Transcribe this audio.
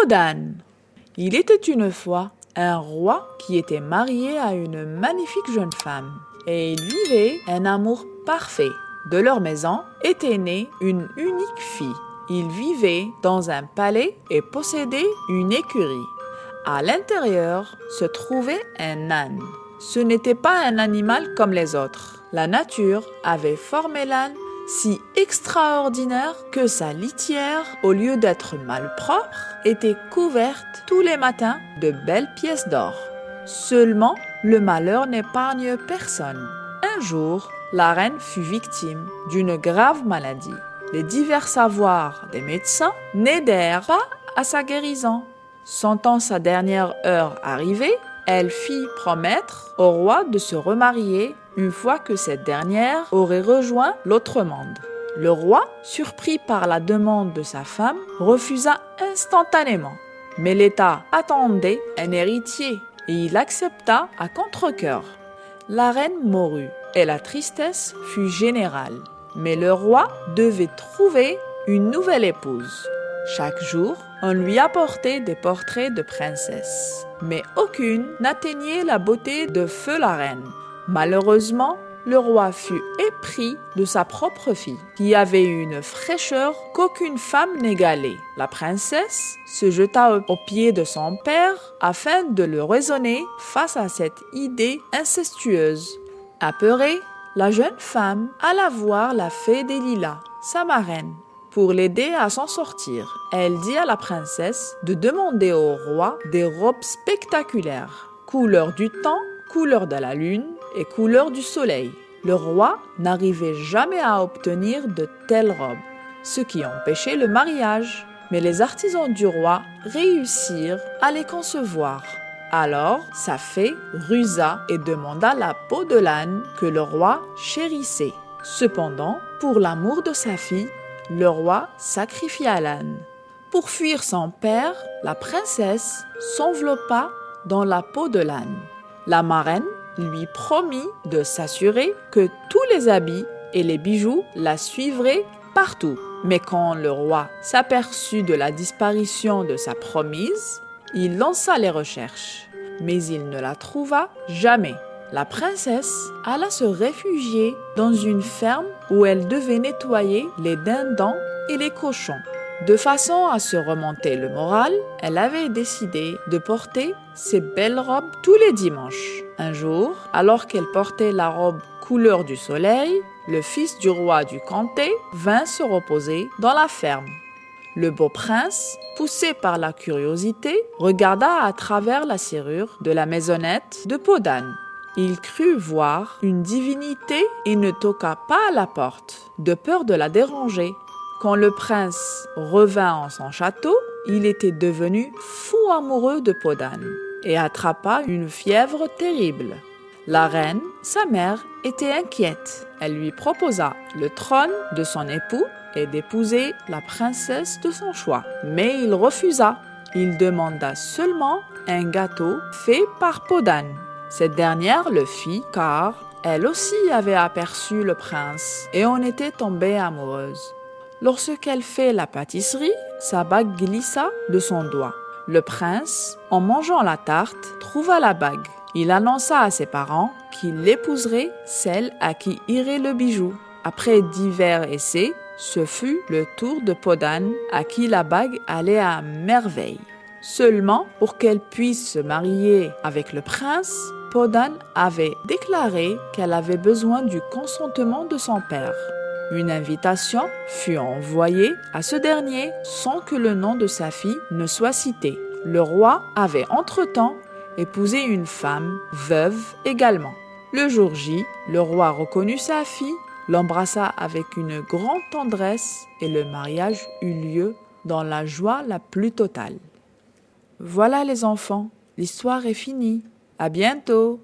Podane. Il était une fois un roi qui était marié à une magnifique jeune femme et ils vivaient un amour parfait. De leur maison était née une unique fille. Ils vivaient dans un palais et possédaient une écurie. À l'intérieur se trouvait un âne. Ce n'était pas un animal comme les autres. La nature avait formé l'âne si extraordinaire que sa litière, au lieu d'être malpropre, était couverte tous les matins de belles pièces d'or. Seulement, le malheur n'épargne personne. Un jour, la reine fut victime d'une grave maladie. Les divers savoirs des médecins n'aidèrent pas à sa guérison. Sentant sa dernière heure arriver, elle fit promettre au roi de se remarier une fois que cette dernière aurait rejoint l'autre monde. Le roi, surpris par la demande de sa femme, refusa instantanément. Mais l'État attendait un héritier et il accepta à contre-cœur. La reine mourut et la tristesse fut générale. Mais le roi devait trouver une nouvelle épouse. Chaque jour, on lui apportait des portraits de princesses, mais aucune n'atteignait la beauté de feu la reine. Malheureusement, le roi fut épris de sa propre fille, qui avait une fraîcheur qu'aucune femme n'égalait. La princesse se jeta aux pieds de son père afin de le raisonner face à cette idée incestueuse. Apeurée, la jeune femme alla voir la fée des lilas, sa marraine, pour l'aider à s'en sortir. Elle dit à la princesse de demander au roi des robes spectaculaires, couleur du temps, couleur de la lune et couleur du soleil. Le roi n'arrivait jamais à obtenir de telles robes, ce qui empêchait le mariage. Mais les artisans du roi réussirent à les concevoir. Alors, sa fée rusa et demanda la peau de l'âne que le roi chérissait. Cependant, pour l'amour de sa fille, le roi sacrifia l'âne. Pour fuir son père, la princesse s'enveloppa dans la peau de l'âne. La marraine lui promit de s'assurer que tous les habits et les bijoux la suivraient partout. Mais quand le roi s'aperçut de la disparition de sa promise, il lança les recherches, mais il ne la trouva jamais. La princesse alla se réfugier dans une ferme où elle devait nettoyer les dindons et les cochons. De façon à se remonter le moral, elle avait décidé de porter ses belles robes tous les dimanches. Un jour, alors qu'elle portait la robe couleur du soleil, le fils du roi du comté vint se reposer dans la ferme. Le beau prince, poussé par la curiosité, regarda à travers la serrure de la maisonnette de Podane. Il crut voir une divinité et ne toqua pas à la porte, de peur de la déranger. Quand le prince revint en son château, il était devenu fou amoureux de Podane et attrapa une fièvre terrible. La reine, sa mère, était inquiète. Elle lui proposa le trône de son époux et d'épouser la princesse de son choix. Mais il refusa. Il demanda seulement un gâteau fait par Podane. Cette dernière le fit car elle aussi avait aperçu le prince et en était tombée amoureuse. Lorsqu'elle fit la pâtisserie, sa bague glissa de son doigt. Le prince, en mangeant la tarte, trouva la bague. Il annonça à ses parents qu'il épouserait celle à qui irait le bijou. Après divers essais, ce fut le tour de Podane à qui la bague allait à merveille. Seulement, pour qu'elle puisse se marier avec le prince, Podane avait déclaré qu'elle avait besoin du consentement de son père. Une invitation fut envoyée à ce dernier sans que le nom de sa fille ne soit cité. Le roi avait entre-temps épousé une femme, veuve également. Le jour J, le roi reconnut sa fille, l'embrassa avec une grande tendresse et le mariage eut lieu dans la joie la plus totale. Voilà les enfants, l'histoire est finie. À bientôt!